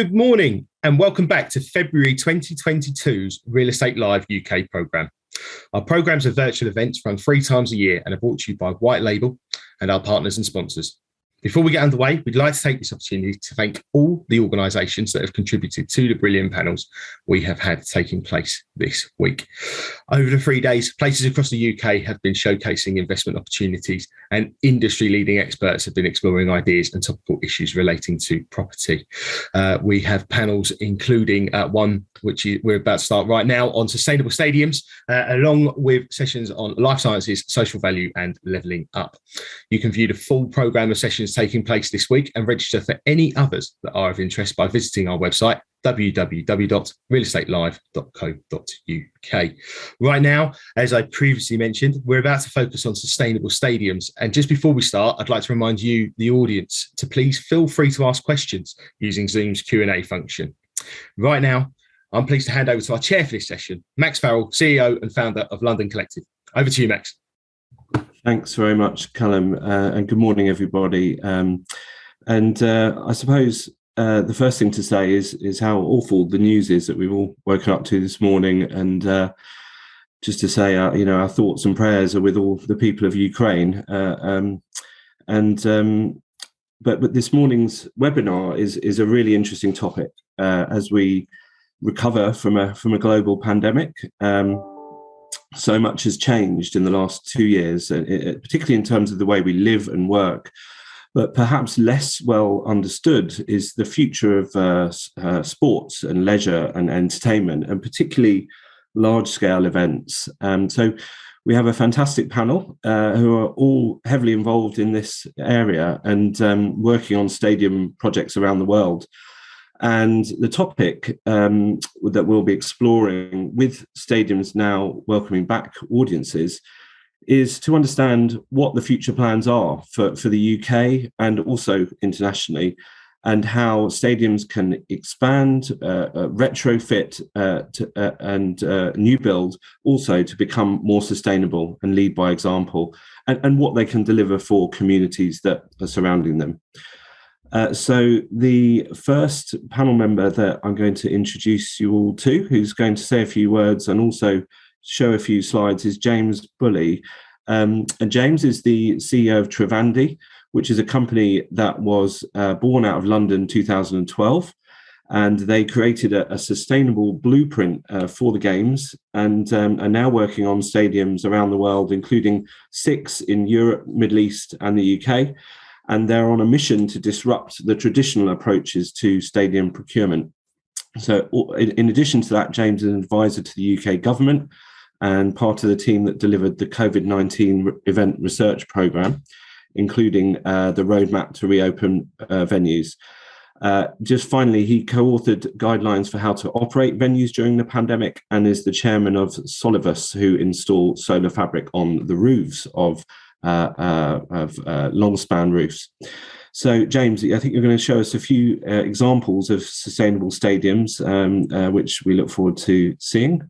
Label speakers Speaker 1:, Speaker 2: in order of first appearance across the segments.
Speaker 1: Good morning and welcome back to February 2022's Real Estate Live UK programme. Our programmes are virtual events run 3 times a year and are brought to you by White Label and our partners and sponsors. Before we get underway, we'd like to take this opportunity to thank all the organisations that have contributed to the brilliant panels we have had taking place this week. Over the 3 days, places across the UK have been showcasing investment opportunities and industry-leading experts have been exploring ideas and topical issues relating to property. We have panels including one which we're about to start right now on sustainable stadiums, along with sessions on life sciences, social value and levelling up. You can view the full programme of sessions taking place this week and register for any others that are of interest by visiting our website www.realestatelive.co.uk. Right now, as I previously mentioned, we're about to focus on sustainable stadiums. And just before we start, I'd like to remind you, the audience, to please feel free to ask questions using Zoom's Q&A function. Right now, I'm pleased to hand over to our chair for this session, Max Farrell, CEO and founder of London Collective. Over to you, Max.
Speaker 2: Thanks very much, Callum, and good morning, everybody. I suppose the first thing to say is how awful the news is that we've all woken up to this morning, and just to say, our thoughts and prayers are with all the people of Ukraine. But this morning's webinar is a really interesting topic as we recover from a global pandemic. So much has changed in the last 2 years, particularly in terms of the way we live and work. But perhaps less well understood is the future of sports and leisure and entertainment, and particularly large-scale events. So we have a fantastic panel who are all heavily involved in this area and working on stadium projects around the world. And the topic that we'll be exploring with stadiums now welcoming back audiences is to understand what the future plans are for the UK and also internationally, and how stadiums can expand, retrofit and new build also to become more sustainable and lead by example, and what they can deliver for communities that are surrounding them. So the first panel member that I'm going to introduce you all to, who's going to say a few words and also show a few slides, is James Bulley. And James is the CEO of Trivandi, which is a company that was born out of London 2012. And they created a sustainable blueprint for the Games and are now working on stadiums around the world, including 6 in Europe, Middle East and the UK. And they're on a mission to disrupt the traditional approaches to stadium procurement. So in addition to that, James is an advisor to the UK government and part of the team that delivered the COVID-19 event research programme, including the roadmap to reopen venues. Just finally, he co-authored guidelines for how to operate venues during the pandemic and is the chairman of Solivus, who install solar fabric on the roofs of long span roofs. So James, I think you're going to show us a few examples of sustainable stadiums, which we look forward to seeing,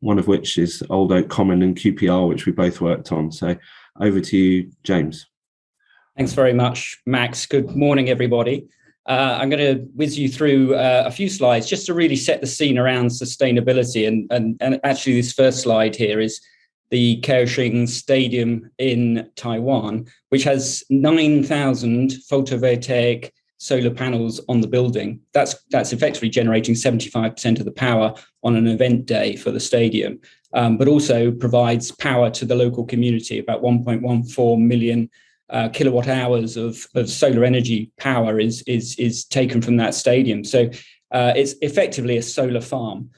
Speaker 2: one of which is Old Oak Common and QPR, which we both worked on. So over to you, James.
Speaker 3: Thanks very much, Max. Good morning, everybody. I'm going to whiz you through a few slides just to really set the scene around sustainability. And actually this first slide here is the Kerosene Stadium in Taiwan, which has 9,000 photovoltaic solar panels on the building. That's effectively generating 75% of the power on an event day for the stadium, but also provides power to the local community. About 1.14 million kilowatt hours of solar energy power is taken from that stadium. So it's effectively a solar farm.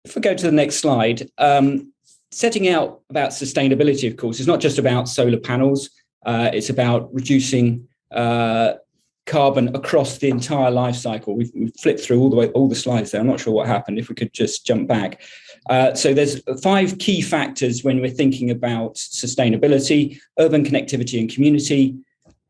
Speaker 3: If we go to the next slide, setting out about sustainability, of course, is not just about solar panels. It's about reducing carbon across the entire life cycle. We've flipped through all the slides there. I'm not sure what happened. If we could just jump back. So there's 5 key factors when we're thinking about sustainability: urban connectivity and community,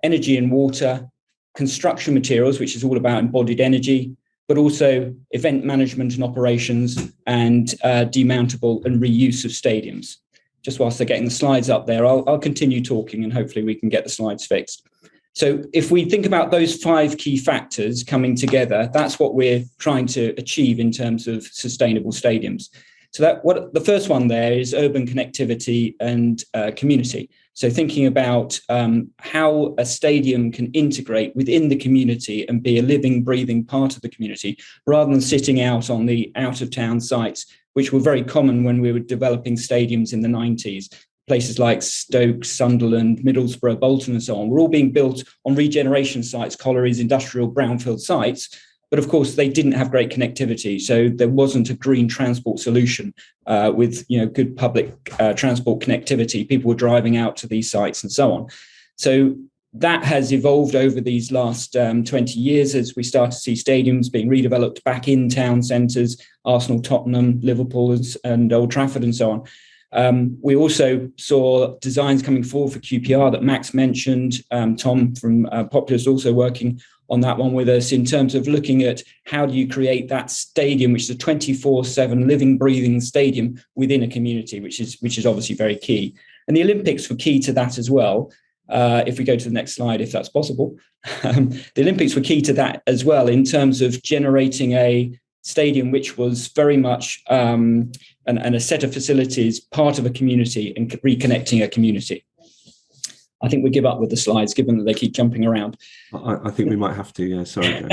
Speaker 3: energy and water, construction materials, which is all about embodied energy, but also event management and operations, and demountable and reuse of stadiums. Just whilst they're getting the slides up there, I'll continue talking and hopefully we can get the slides fixed. So if we think about those 5 key factors coming together, that's what we're trying to achieve in terms of sustainable stadiums. So the first one there is urban connectivity and community. So thinking about how a stadium can integrate within the community and be a living, breathing part of the community, rather than sitting out on the out-of-town sites, which were very common when we were developing stadiums in the 90s. Places like Stoke, Sunderland, Middlesbrough, Bolton, and so on were all being built on regeneration sites, collieries, industrial brownfield sites. But of course, they didn't have great connectivity, so there wasn't a green transport solution with good public transport connectivity. People were driving out to these sites and so on. So that has evolved over these last 20 years as we start to see stadiums being redeveloped back in town centres, Arsenal, Tottenham, Liverpool and Old Trafford and so on. We also saw designs coming forward for QPR that Max mentioned. Tom from Populous also working on that one with us in terms of looking at how do you create that stadium, which is a 24/7 living, breathing stadium within a community, which is obviously very key. And the Olympics were key to that as well. If we go to the next slide, if that's possible. The Olympics were key to that as well in terms of generating a stadium which was very much and a set of facilities, part of a community and reconnecting a community. I think we give up with the slides, given that they keep jumping around.
Speaker 2: I think we might have to, yeah, sorry.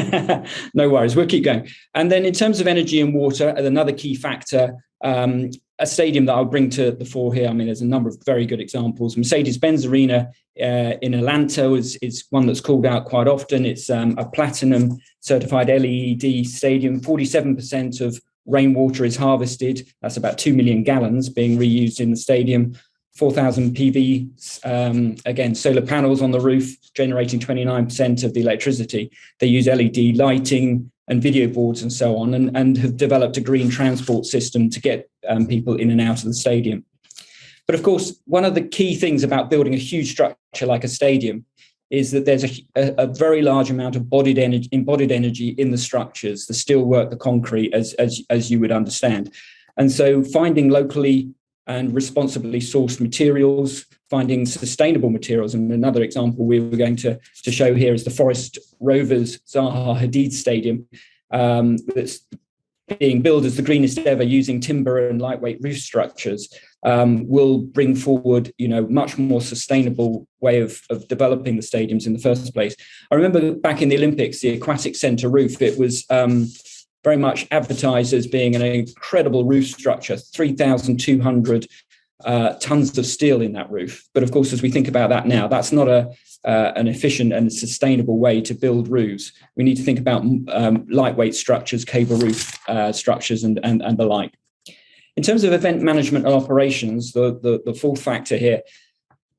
Speaker 3: No worries, we'll keep going. And then in terms of energy and water, another key factor, a stadium that I'll bring to the fore here, I mean, there's a number of very good examples. Mercedes-Benz Arena in Atlanta is one that's called out quite often. It's a platinum certified LED stadium. 47% of rainwater is harvested. That's about 2 million gallons being reused in the stadium. 4,000 PV, again, solar panels on the roof, generating 29% of the electricity. They use LED lighting and video boards and so on, and have developed a green transport system to get people in and out of the stadium. But of course, one of the key things about building a huge structure like a stadium is that there's a very large amount of embodied energy in the structures, the steelwork, the concrete, as you would understand. And so finding locally and responsibly sourced materials, finding sustainable materials. And another example we were going to show here is the Forest Rovers Zaha Hadid Stadium that's being built as the greenest ever using timber and lightweight roof structures, will bring forward, much more sustainable way of developing the stadiums in the first place. I remember back in the Olympics, the aquatic centre roof, it was very much advertised as being an incredible roof structure, 3,200 tons of steel in that roof. But of course, as we think about that now, that's not an efficient and sustainable way to build roofs. We need to think about lightweight structures, cable roof structures and the like. In terms of event management and operations, the fourth factor here,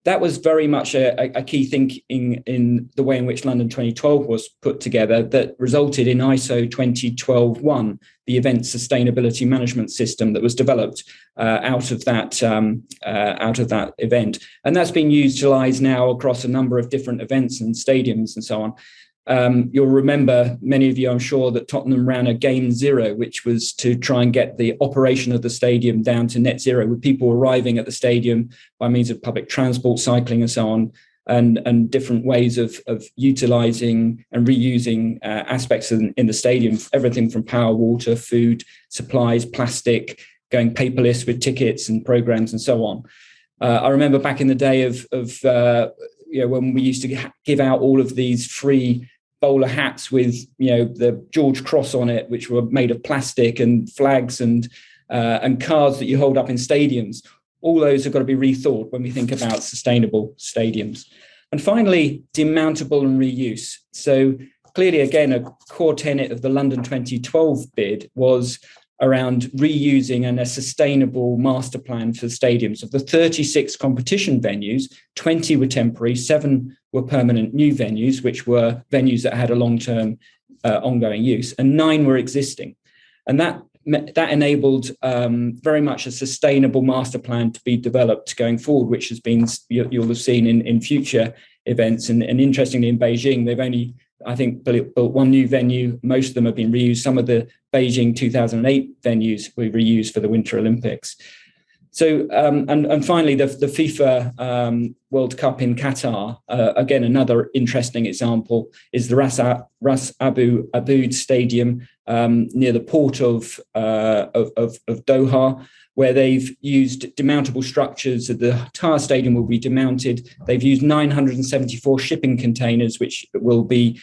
Speaker 3: that was very much a key thing in the way in which London 2012 was put together that resulted in ISO 2012-1, the event sustainability management system that was developed out of that event. And that's been utilised now across a number of different events and stadiums and so on. You'll remember, many of you, I'm sure, that Tottenham ran a Game Zero, which was to try and get the operation of the stadium down to net zero, with people arriving at the stadium by means of public transport, cycling and so on, and different ways of utilising and reusing aspects in the stadium, everything from power, water, food, supplies, plastic, going paperless with tickets and programmes and so on. I remember back in the day of when we used to give out all of these free bowler hats with, the George Cross on it, which were made of plastic, and flags and cards that you hold up in stadiums. All those have got to be rethought when we think about sustainable stadiums. And finally, demountable and reuse. So clearly, again, a core tenet of the London 2012 bid was around reusing and a sustainable master plan for stadiums. Of the 36 competition venues, 20 were temporary, 7 were permanent new venues, which were venues that had a long-term ongoing use, and 9 were existing. And that enabled very much a sustainable master plan to be developed going forward, which has been, you'll have seen in future events. And interestingly, in Beijing, they've only, I think, built one new venue. Most of them have been reused. Some of the Beijing 2008 venues were reused for the Winter Olympics. So, and finally, the FIFA World Cup in Qatar, again, another interesting example is the Ras Abu Aboud Stadium near the port of Doha, where they've used demountable structures. The entire stadium will be demounted. They've used 974 shipping containers, which will be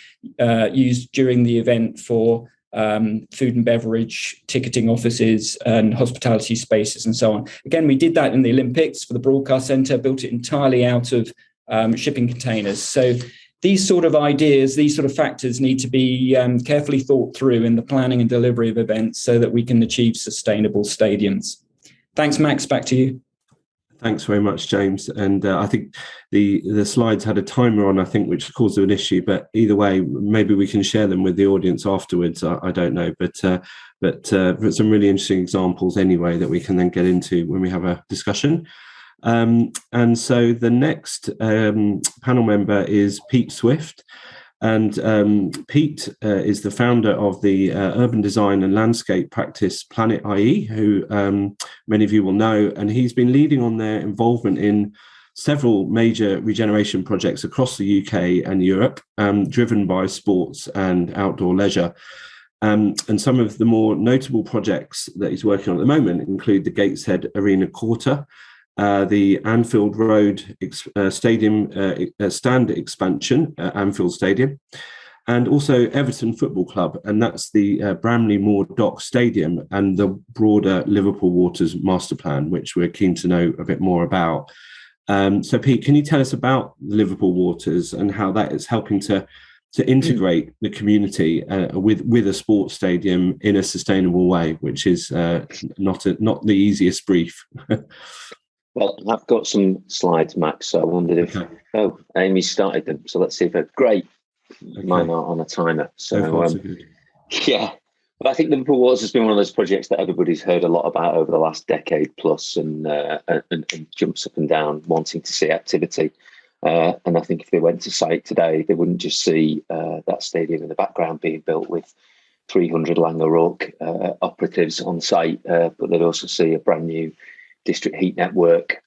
Speaker 3: used during the event for food and beverage, ticketing offices and hospitality spaces and so on. Again, we did that in the Olympics for the Broadcast Centre, built it entirely out of shipping containers. So these sort of ideas, these sort of factors need to be carefully thought through in the planning and delivery of events so that we can achieve sustainable stadiums. Thanks, Max. Back to you.
Speaker 2: Thanks very much, James. And I think the slides had a timer on, I think, which caused an issue. But either way, maybe we can share them with the audience afterwards. I don't know, but some really interesting examples anyway that we can then get into when we have a discussion. And so the next panel member is Pete Swift. And Pete is the founder of the urban design and landscape practice Planit-IE, who many of you will know. And he's been leading on their involvement in several major regeneration projects across the UK and Europe, driven by sports and outdoor leisure. And some of the more notable projects that he's working on at the moment include the Gateshead Arena Quarter, the Anfield Road Stadium stand expansion, Anfield Stadium, and also Everton Football Club, and that's the Bramley Moor Dock Stadium and the broader Liverpool Waters master plan, which we're keen to know a bit more about. So Pete, can you tell us about Liverpool Waters and how that is helping to integrate the community with a sports stadium in a sustainable way, which is not the easiest brief?
Speaker 4: Well, I've got some slides, Max, so I wondered if... Okay. Oh, Amy started them, so let's see if they're great. Okay. Mine are on a timer. So, yeah. But I think Liverpool Waters has been one of those projects that everybody's heard a lot about over the last decade plus and jumps up and down wanting to see activity. And I think if they went to site today, they wouldn't just see that stadium in the background being built with 300 Laing O'Rourke operatives on site, but they'd also see a brand new district heat network,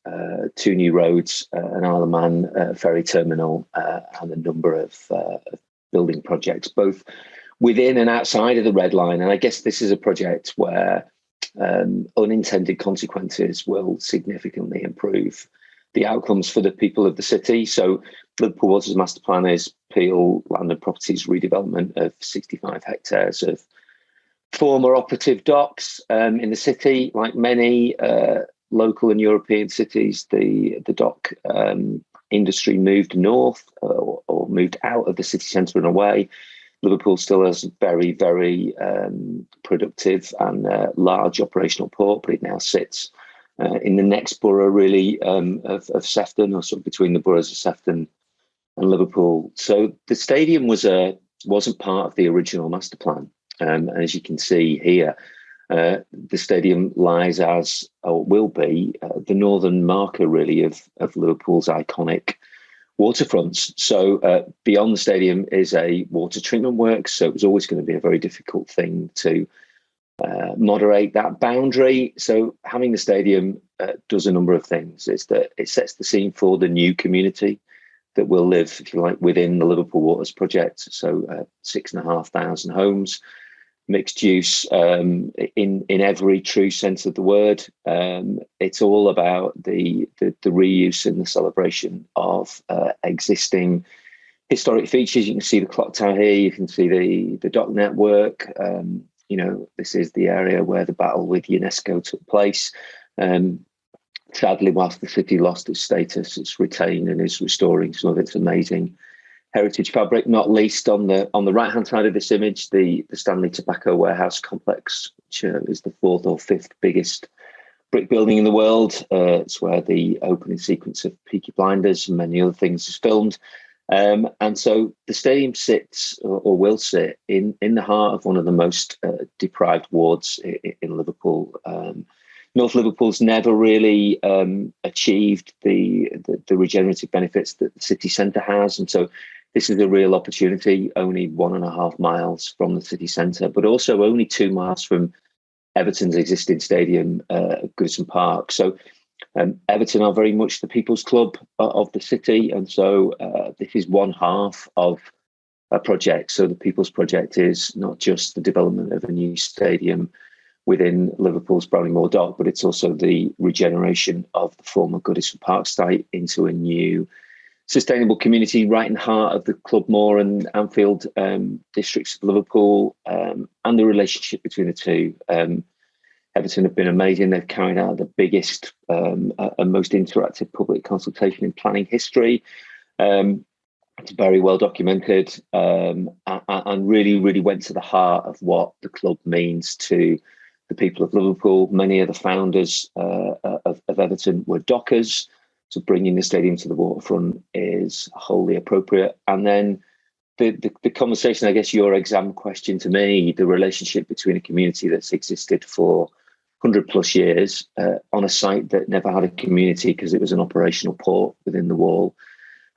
Speaker 4: 2 new roads, an Isle of Man ferry terminal, and a number of building projects, both within and outside of the Red Line. And I guess this is a project where unintended consequences will significantly improve the outcomes for the people of the city. So Liverpool Waters Master Plan is Peel Land and Properties redevelopment of 65 hectares of former operative docks in the city. Like many local and European cities, the dock industry moved north or moved out of the city centre and away. Liverpool still has a very, very productive and large operational port, but it now sits in the next borough, really, of Sefton, or sort of between the boroughs of Sefton and Liverpool. So the stadium wasn't part of the original master plan. As you can see here, the stadium lies as, or will be, the northern marker, really, of Liverpool's iconic waterfronts. So beyond the stadium is a water treatment works. So it was always going to be a very difficult thing to moderate that boundary. So having the stadium does a number of things. It's that it sets the scene for the new community that will live, if you like, within the Liverpool Waters project. So 6,500 homes, mixed use in every true sense of the word. It's all about the reuse and the celebration of existing historic features. You can see the clock tower here. You can see the dock network. This is the area where the battle with UNESCO took place. Sadly, whilst the city lost its status, it's retained and is restoring some of its amazing heritage fabric, not least on the right-hand side of this image, the Stanley Tobacco Warehouse Complex, which is the 4th or 5th biggest brick building in the world. It's where the opening sequence of Peaky Blinders and many other things is filmed. And so the stadium sits, or will sit, in the heart of one of the most deprived wards in Liverpool. North Liverpool's never really achieved the regenerative benefits that the city centre has. And so this is a real opportunity, only 1.5 miles from the city centre, but also only 2 miles from Everton's existing stadium, Goodison Park. So Everton are very much the people's club of the city, and so this is one half of a project. So the People's Project is not just the development of a new stadium within Liverpool's Bramley-Moore Dock, but it's also the regeneration of the former Goodison Park site into a new sustainable community right in the heart of the Club Moor and Anfield districts of Liverpool, and the relationship between the two. Everton have been amazing. They've carried out the biggest and most interactive public consultation in planning history. It's very well documented, and really, really went to the heart of what the club means to the people of Liverpool. Many of the founders of Everton were dockers, so bringing the stadium to the waterfront is wholly appropriate. And then the conversation, I guess your exam question to me, the relationship between a community that's existed for 100 plus years on a site that never had a community because it was an operational port within the wall,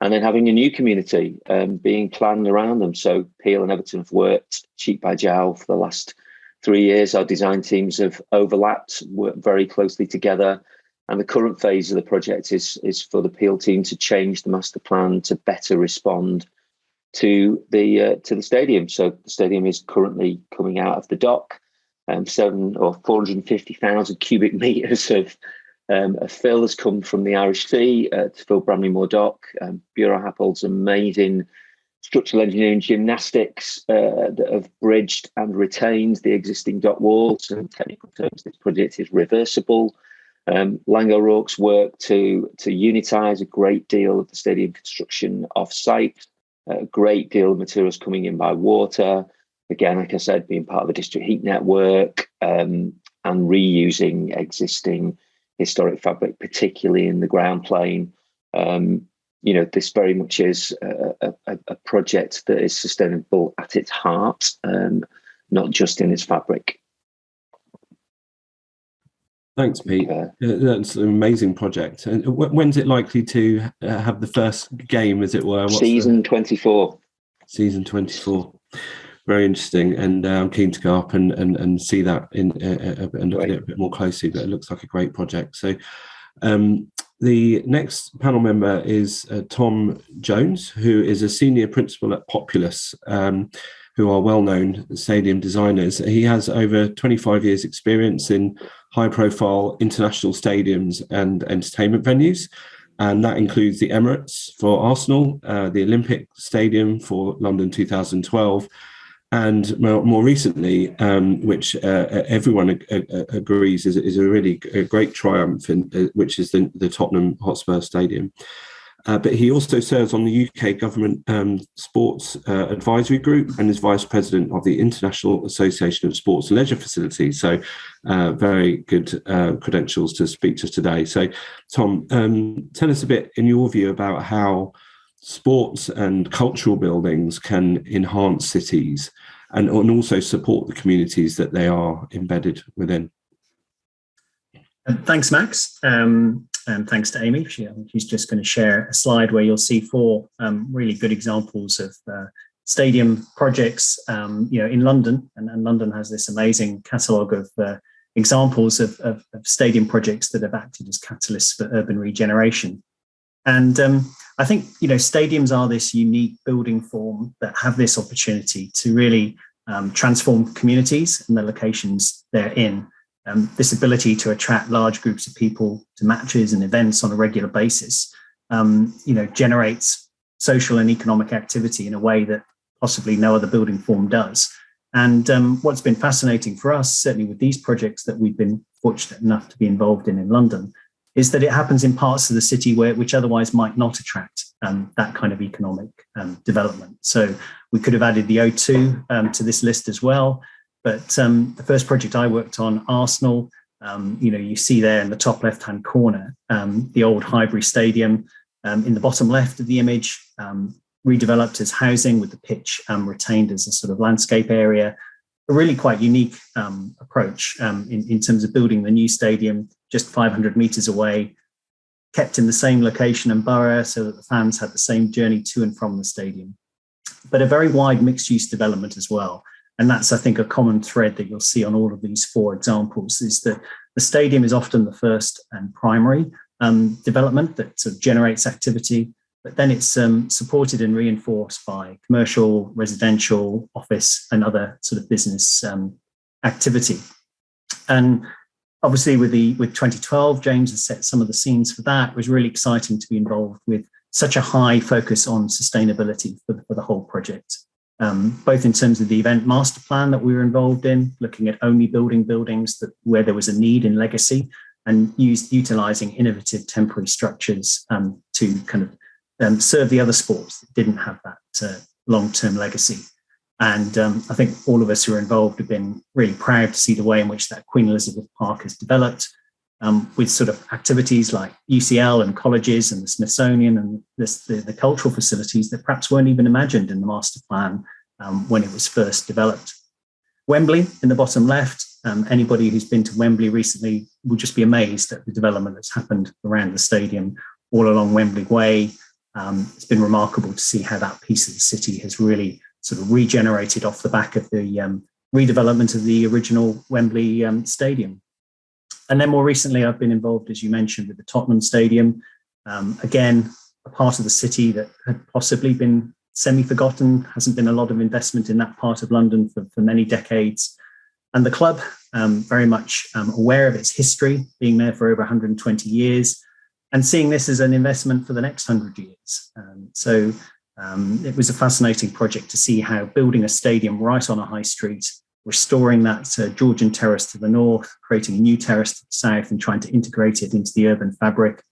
Speaker 4: and then having a new community being planned around them. So Peel and Everton have worked cheek by jowl for the last 3 years. Our design teams have overlapped, worked very closely together. And the current phase of the project is for the Peel team to change the master plan to better respond to the stadium. So the stadium is currently coming out of the dock. 450,000 cubic meters of fill has come from the Irish Sea to fill Bramley-Moore Dock. Bureau Happold's amazing structural engineering gymnastics that have bridged and retained the existing dock walls. In technical terms, this project is reversible. Lang O'Rourke's work to unitize a great deal of the stadium construction off-site, a great deal of materials coming in by water. Again, like I said, being part of a district heat network and reusing existing historic fabric, particularly in the ground plane. This very much is a project that is sustainable at its heart, not just in its fabric.
Speaker 2: Thanks, Pete. That's an amazing project. And when's it likely to have the first game, as it were?
Speaker 4: Season 24.
Speaker 2: Season 24. Very interesting, and I'm keen to go up and see that and look at it a bit more closely. But it looks like a great project. So, the next panel member is Tom Jones, who is a senior principal at Populous, who are well-known stadium designers. He has over 25 years' experience in high-profile international stadiums and entertainment venues. And that includes the Emirates for Arsenal, the Olympic Stadium for London 2012, and more recently, which everyone agrees is a really great triumph, which is the Tottenham Hotspur Stadium. But he also serves on the UK Government Sports Advisory Group and is Vice President of the International Association of Sports and Leisure Facilities. So very good credentials to speak to us today. So Tom, tell us a bit in your view about how sports and cultural buildings can enhance cities and also support the communities that they are embedded within.
Speaker 5: Thanks, Max. And thanks to Amy. She's just going to share a slide where you'll see 4 really good examples of stadium projects in London. And London has this amazing catalogue of examples of stadium projects that have acted as catalysts for urban regeneration. And I think, stadiums are this unique building form that have this opportunity to really transform communities and the locations they're in. This ability to attract large groups of people to matches and events on a regular basis, generates social and economic activity in a way that possibly no other building form does. And what's been fascinating for us, certainly with these projects that we've been fortunate enough to be involved in London, is that it happens in parts of the city which otherwise might not attract that kind of economic development. So we could have added the O2 to this list as well. But the first project I worked on, Arsenal, you see there in the top left-hand corner, the old Highbury Stadium in the bottom left of the image, redeveloped as housing with the pitch retained as a sort of landscape area. A really quite unique approach in terms of building the new stadium just 500 metres away, kept in the same location and borough so that the fans had the same journey to and from the stadium. But a very wide mixed-use development as well. And that's, I think, a common thread that you'll see on all of these 4 examples, is that the stadium is often the first and primary development that sort of generates activity, but then it's supported and reinforced by commercial, residential, office, and other sort of business activity. And obviously with 2012, James has set some of the scenes for that. It was really exciting to be involved with such a high focus on sustainability for the whole project, both in terms of the event master plan that we were involved in, looking at only building buildings where there was a need in legacy, and utilising innovative temporary structures to kind of serve the other sports that didn't have that long-term legacy. And I think all of us who are involved have been really proud to see the way in which that Queen Elizabeth Park has developed, with sort of activities like UCL and colleges and the Smithsonian and the cultural facilities that perhaps weren't even imagined in the master plan when it was first developed. Wembley in the bottom left, anybody who's been to Wembley recently will just be amazed at the development that's happened around the stadium all along Wembley Way. It's been remarkable to see how that piece of the city has really sort of regenerated off the back of the redevelopment of the original Wembley Stadium. And then more recently, I've been involved, as you mentioned, with the Tottenham Stadium. Again, a part of the city that had possibly been semi-forgotten, hasn't been a lot of investment in that part of London for many decades. And the club, very much aware of its history, being there for over 120 years, and seeing this as an investment for the next 100 years. So it was a fascinating project to see how building a stadium right on a high street, restoring that Georgian terrace to the north, creating a new terrace to the south, and trying to integrate it into the urban fabric,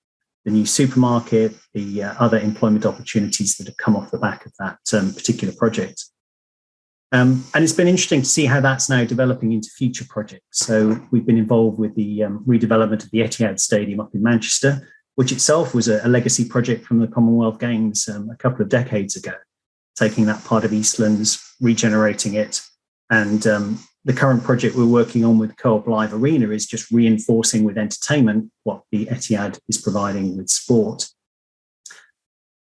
Speaker 5: the new supermarket, the other employment opportunities that have come off the back of that particular project. And it's been interesting to see how that's now developing into future projects. So we've been involved with the redevelopment of the Etihad Stadium up in Manchester, which itself was a legacy project from the Commonwealth Games a couple of decades ago, taking that part of Eastlands, regenerating it. And the current project we're working on with Co-op Live Arena is just reinforcing with entertainment what the Etihad is providing with sport.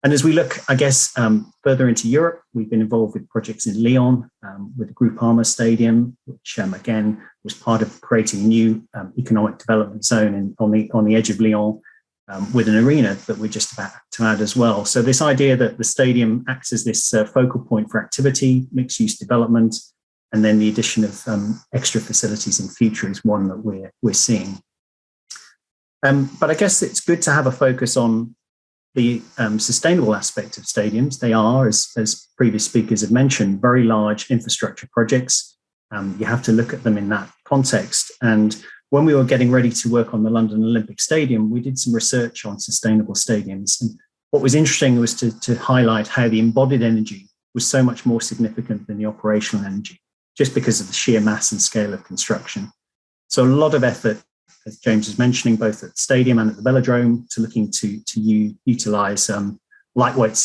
Speaker 5: And as we look, I guess, further into Europe, we've been involved with projects in Lyon with the Groupama Stadium, which again was part of creating a new economic development zone on the edge of Lyon, with an arena that we're just about to add as well. So this idea that the stadium acts as this focal point for activity, mixed-use development, and then the addition of extra facilities in future is one that we're seeing. But I guess it's good to have a focus on the sustainable aspect of stadiums. They are, as previous speakers have mentioned, very large infrastructure projects. You have to look at them in that context. And when we were getting ready to work on the London Olympic Stadium, we did some research on sustainable stadiums. And what was interesting was to highlight how the embodied energy was so much more significant than the operational energy, just because of the sheer mass and scale of construction. So a lot of effort, as James was mentioning, both at the stadium and at the velodrome, to looking to utilise lightweight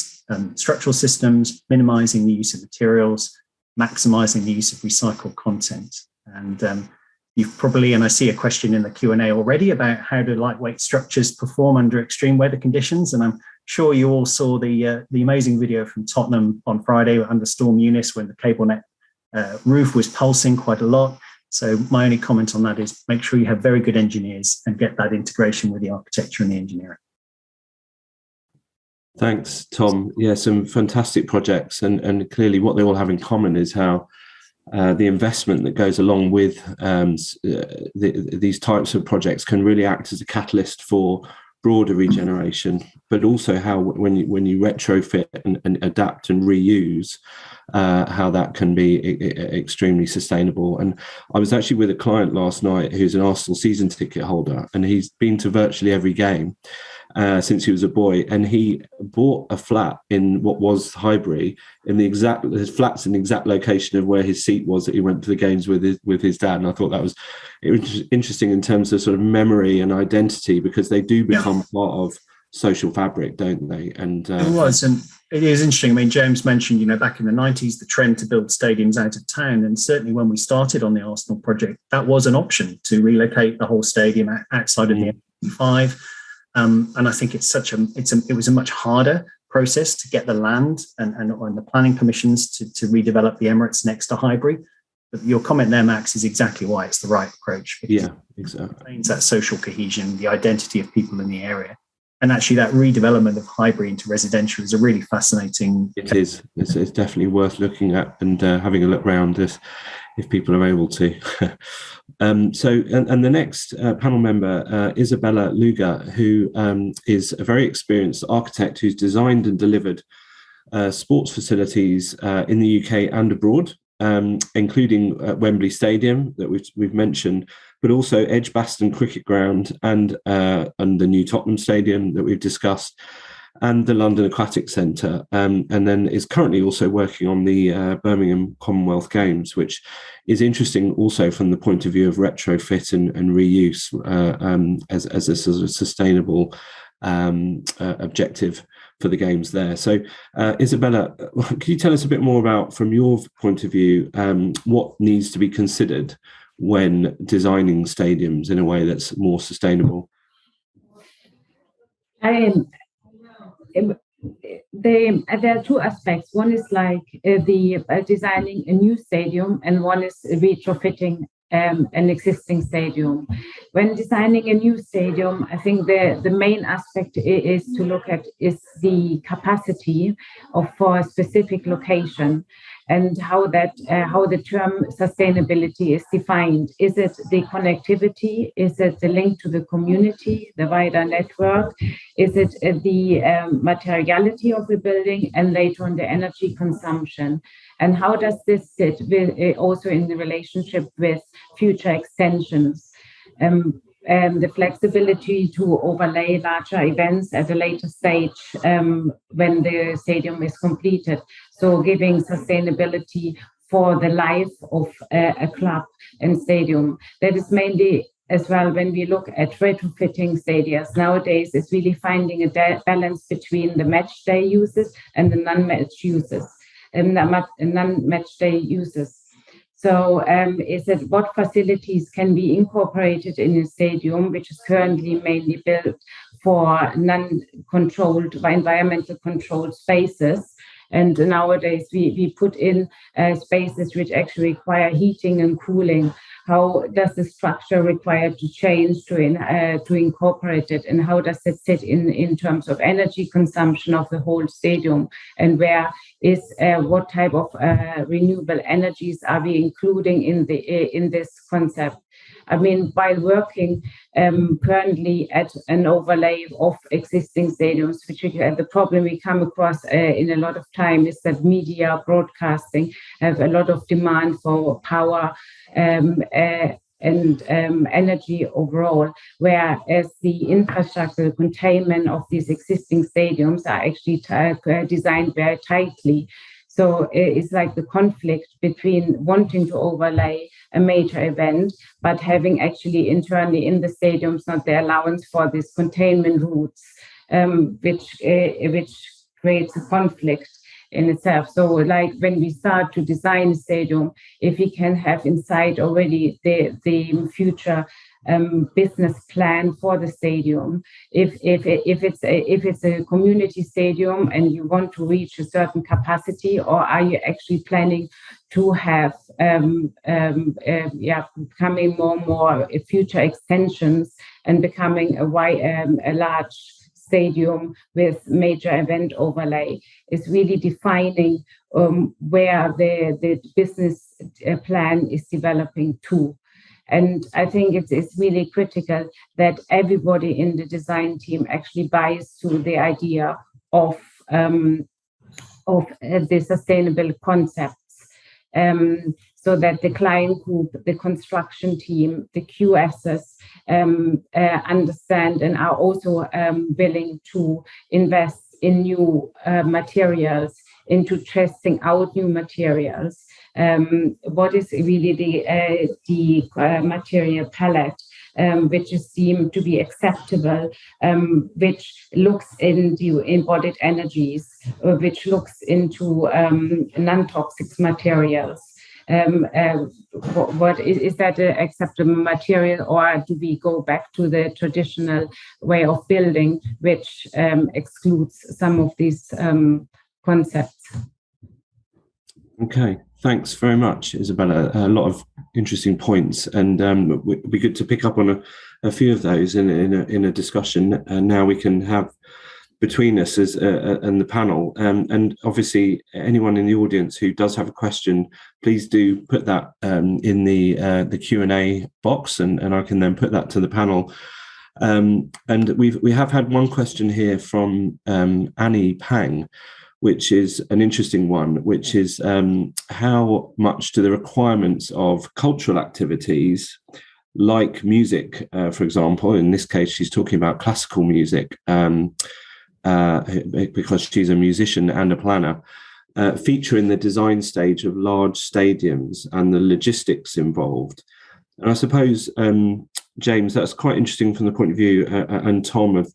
Speaker 5: structural systems, minimising the use of materials, maximising the use of recycled content. And you've probably, and I see a question in the Q&A already about how do lightweight structures perform under extreme weather conditions. And I'm sure you all saw the amazing video from Tottenham on Friday under Storm Eunice when the cable net roof was pulsing quite a lot. So my only comment on that is make sure you have very good engineers and get that integration with the architecture and the engineering.
Speaker 2: Thanks, Tom. Yeah, some fantastic projects, and clearly what they all have in common is how the investment that goes along with these types of projects can really act as a catalyst for broader regeneration, but also how when you retrofit and adapt and reuse, how that can be extremely sustainable. And I was actually with a client last night who's an Arsenal season ticket holder, and he's been to virtually every game since he was a boy, and he bought a flat in what was Highbury, his flat's in the exact location of where his seat was that he went to the games with his dad. And I thought it was interesting in terms of sort of memory and identity, because they do become part of social fabric, don't they? And
Speaker 5: it was, and it is interesting. I mean, James mentioned, back in the 90s, the trend to build stadiums out of town, and certainly when we started on the Arsenal project, that was an option to relocate the whole stadium outside of the M5. And I think it was a much harder process to get the land and the planning permissions to redevelop the Emirates next to Highbury. But your comment there, Max, is exactly why it's the right approach.
Speaker 2: Yeah, exactly.
Speaker 5: It maintains that social cohesion, the identity of people in the area. And actually that redevelopment of Highbury into residential is a really fascinating...
Speaker 2: It is. It's definitely worth looking at and having a look around this if people are able to. And the next panel member, Isabella Luger, who is a very experienced architect who's designed and delivered sports facilities in the UK and abroad, including Wembley Stadium that we've mentioned, but also Edgbaston Cricket Ground and the new Tottenham Stadium that we've discussed, and the London Aquatic Centre, and then is currently also working on the Birmingham Commonwealth Games, which is interesting also from the point of view of retrofit and reuse as a sort of sustainable objective for the games there. So Isabella, can you tell us a bit more about, from your point of view, what needs to be considered when designing stadiums in a way that's more sustainable?
Speaker 6: There are two aspects. One is like designing a new stadium, and one is retrofitting an existing stadium. When designing a new stadium, I think the main aspect is to look at is the capacity for a specific location, and how the term sustainability is defined. Is it the connectivity? Is it the link to the community, the wider network? Is it the materiality of the building, and later on the energy consumption? And how does this sit with, also in the relationship with future extensions? The flexibility to overlay larger events at a later stage when the stadium is completed. So giving sustainability for the life of a club and stadium. That is mainly as well when we look at retrofitting stadiums nowadays, is really finding a balance between the match day uses and the non-match uses. Non-match day uses. So is it what facilities can be incorporated in a stadium, which is currently mainly built for non-controlled, by environmental controlled spaces. And nowadays we put in spaces which actually require heating and cooling. How does the structure require to change to incorporate it? And how does it sit in terms of energy consumption of the whole stadium? And where is what type of renewable energies are we including in this concept? I mean, while working currently at an overlay of existing stadiums, which the problem we come across in a lot of time is that media broadcasting have a lot of demand for power and energy overall, whereas the infrastructure containment of these existing stadiums are actually designed very tightly. So it's like the conflict between wanting to overlay a major event, but having actually internally in the stadiums not the allowance for these containment routes, which creates a conflict in itself. So like when we start to design a stadium, if we can have inside already the future business plan for the stadium, if it's a community stadium and you want to reach a certain capacity, or are you actually planning to have becoming more and more future extensions and becoming a large stadium with major event overlay, is really defining where the business plan is developing to. And I think it's really critical that everybody in the design team actually buys to the idea of the sustainable concepts, so that the client group, the construction team, the QSs understand and are also willing to invest in new materials, into testing out new materials. What is really the material palette which is deemed to be acceptable, which looks into embodied energies, which looks into non-toxic materials. What is that an acceptable material, or do we go back to the traditional way of building, which excludes some of these concepts?
Speaker 2: Okay, Thanks very much, Isabella. A lot of interesting points, and it'd be good to pick up on a few of those in a discussion. And now we can have between us as and the panel, and obviously anyone in the audience who does have a question, please do put that in the Q&A box, and I can then put that to the panel. And we have had one question here from Annie Pang, which is an interesting one, which is how much do the requirements of cultural activities like music, for example, in this case, she's talking about classical music, because she's a musician and a planner, feature in the design stage of large stadiums and the logistics involved. And I suppose, James, that's quite interesting from the point of view, and Tom, of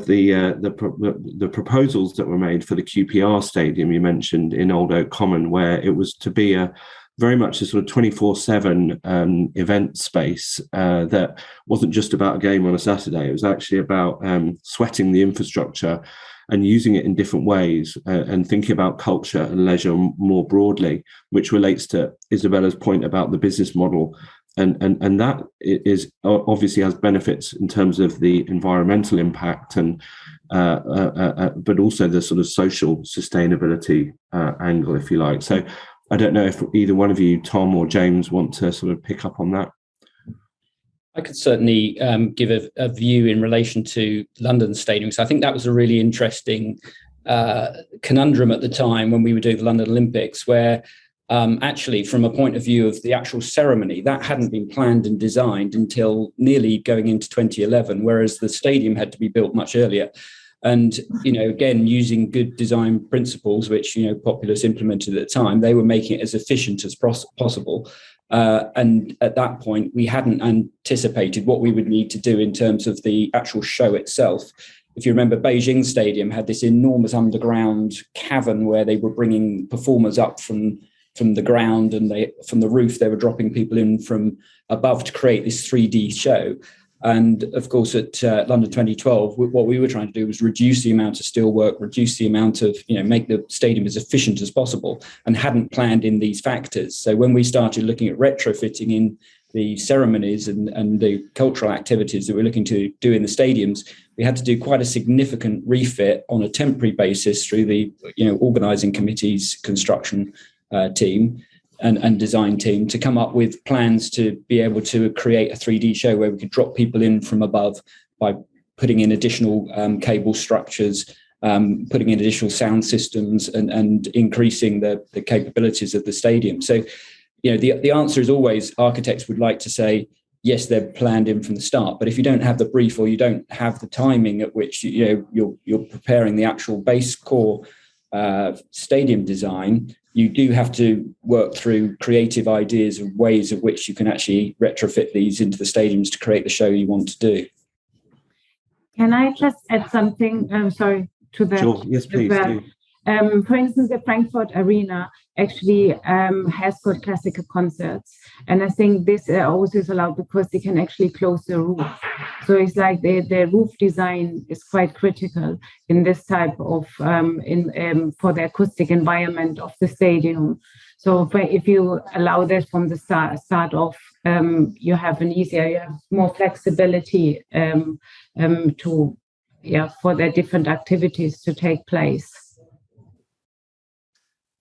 Speaker 2: the proposals that were made for the QPR stadium you mentioned in Old Oak Common, where it was to be very much a sort of 24/7 event space that wasn't just about a game on a Saturday. It was actually about sweating the infrastructure and using it in different ways, and thinking about culture and leisure more broadly, which relates to Isabella's point about the business model. And that is obviously has benefits in terms of the environmental impact, and but also the sort of social sustainability angle, if you like. So I don't know if either one of you, Tom or James, want to sort of pick up on that.
Speaker 3: I could certainly give a view in relation to London Stadium. So I think that was a really interesting conundrum at the time when we were doing the London Olympics, where actually, from a point of view of the actual ceremony, that hadn't been planned and designed until nearly going into 2011, whereas the stadium had to be built much earlier. And, again, using good design principles, which, Populous implemented at the time, they were making it as efficient as possible. And at that point, we hadn't anticipated what we would need to do in terms of the actual show itself. If you remember, Beijing Stadium had this enormous underground cavern where they were bringing performers up from the ground, and from the roof, they were dropping people in from above to create this 3D show. And of course, at London 2012, what we were trying to do was reduce the amount of steelwork, reduce the amount of, make the stadium as efficient as possible, and hadn't planned in these factors. So when we started looking at retrofitting in the ceremonies and the cultural activities that we're looking to do in the stadiums, we had to do quite a significant refit on a temporary basis through the, organising committee's construction team and design team to come up with plans to be able to create a 3D show where we could drop people in from above by putting in additional cable structures, putting in additional sound systems, and increasing the capabilities of the stadium. So, the answer is always architects would like to say, yes, they're planned in from the start. But if you don't have the brief, or you don't have the timing at which you're preparing the actual base core stadium design, you do have to work through creative ideas and ways of which you can actually retrofit these into the stadiums to create the show you want to do.
Speaker 6: Can I just add something? To that.
Speaker 2: Sure. Yes, please do.
Speaker 6: For instance, the Frankfurt Arena actually has got classical concerts, and I think this also is allowed because they can actually close the roof. So it's like the roof design is quite critical in this type of for the acoustic environment of the stadium. So if you allow that from the start off, you have more flexibility for the different activities to take place.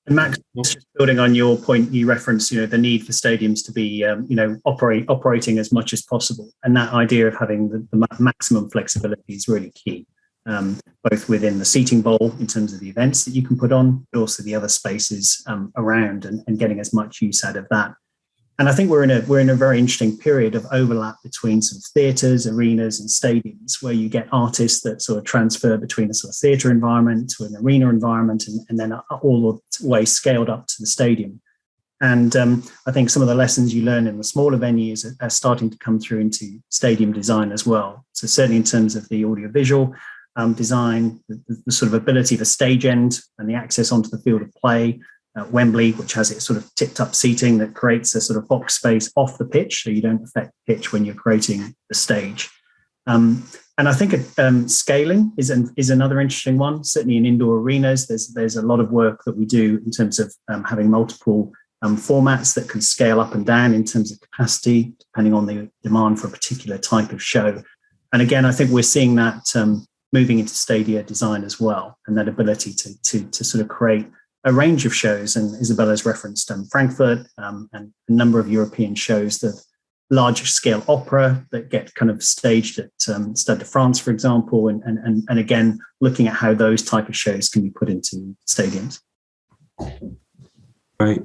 Speaker 5: And Max, just building on your point, you referenced, the need for stadiums to be, operating as much as possible, and that idea of having the maximum flexibility is really key, both within the seating bowl in terms of the events that you can put on, but also the other spaces around, and getting as much use out of that. And I think we're in a very interesting period of overlap between sort of theatres, arenas, and stadiums, where you get artists that sort of transfer between a sort of theatre environment to an arena environment, and then all the way scaled up to the stadium. And I think some of the lessons you learn in the smaller venues are starting to come through into stadium design as well. So certainly in terms of the audiovisual design, the sort of ability of a stage end and the access onto the field of play. Wembley, which has its sort of tipped up seating that creates a sort of box space off the pitch, so you don't affect the pitch when you're creating the stage. And I think scaling is another interesting one. Certainly in indoor arenas, there's a lot of work that we do in terms of having multiple formats that can scale up and down in terms of capacity, depending on the demand for a particular type of show. And again, I think we're seeing that moving into stadia design as well, and that ability to sort of create a range of shows. And Isabella's referenced Frankfurt and a number of European shows, the larger scale opera that get kind of staged at Stade de France, for example, and again, looking at how those type of shows can be put into stadiums.
Speaker 2: Right.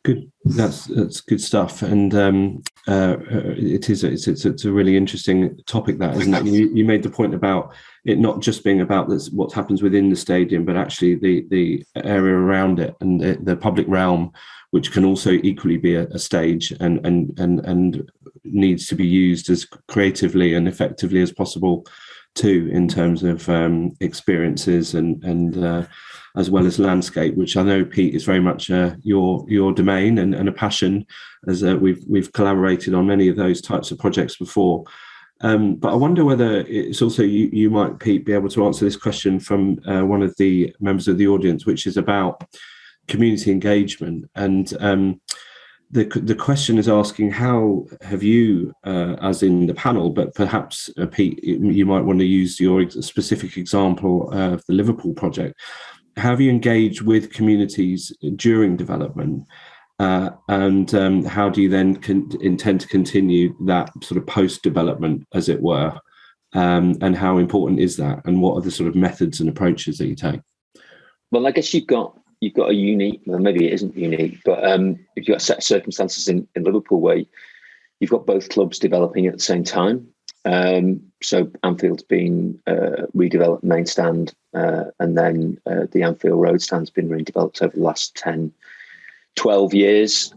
Speaker 2: Good. That's good stuff, and it's a really interesting topic, that, isn't it? You made the point about it not just being about what happens within the stadium, but actually the area around it and the public realm, which can also equally be a stage and needs to be used as creatively and effectively as possible too, in terms of experiences and as well as landscape, which I know, Pete, is very much your domain and a passion, as we've collaborated on many of those types of projects before. But I wonder whether it's also you might, Pete, be able to answer this question from one of the members of the audience, which is about community engagement. And the question is asking, how have you, as in the panel, but perhaps, Pete, you might want to use your specific example of the Liverpool project. Have you engaged with communities during development? And how do you then intend to continue that sort of post-development, as it were? And how important is that? And what are the sort of methods and approaches that you take?
Speaker 4: Well, I guess you've got a unique, well, maybe it isn't unique, but you've got a set of circumstances in Liverpool where you've got both clubs developing at the same time. So Anfield's been redeveloped main stand, and then the Anfield Road stand's been redeveloped over the last 10, 12 years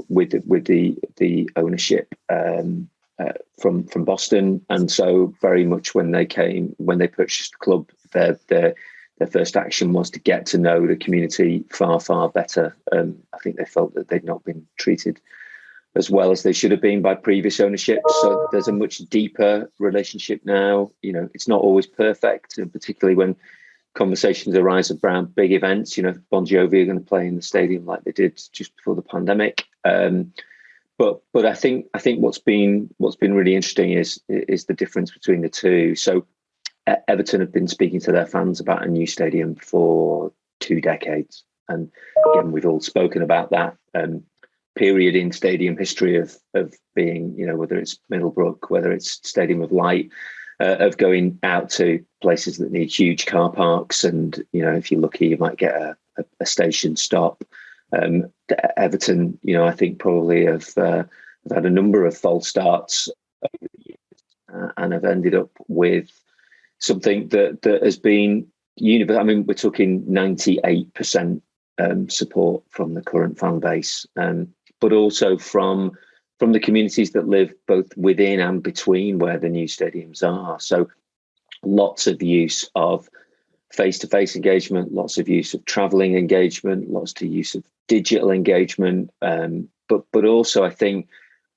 Speaker 4: with the ownership from Boston. And so very much when they purchased the club, their first action was to get to know the community far, far better. I think they felt that they'd not been treated as well as they should have been by previous ownership. So there's a much deeper relationship now. You know, it's not always perfect, and particularly when conversations arise around big events. You know, Bon Jovi are going to play in the stadium like they did just before the pandemic. But I think what's been really interesting is the difference between the two. So Everton have been speaking to their fans about a new stadium for 2 decades, and again, we've all spoken about that period in stadium history of being, you know, whether it's Middlebrook, whether it's Stadium of Light, of going out to places that need huge car parks, and, you know, if you're lucky, you might get a station stop. Everton, you know, I think probably have had a number of false starts over the years, and have ended up with something that has been universal. I mean, we're talking 98% support from the current fan base, but also from the communities that live both within and between where the new stadiums are. So lots of use of face-to-face engagement, lots of use of travelling engagement, lots of use of digital engagement, but also I think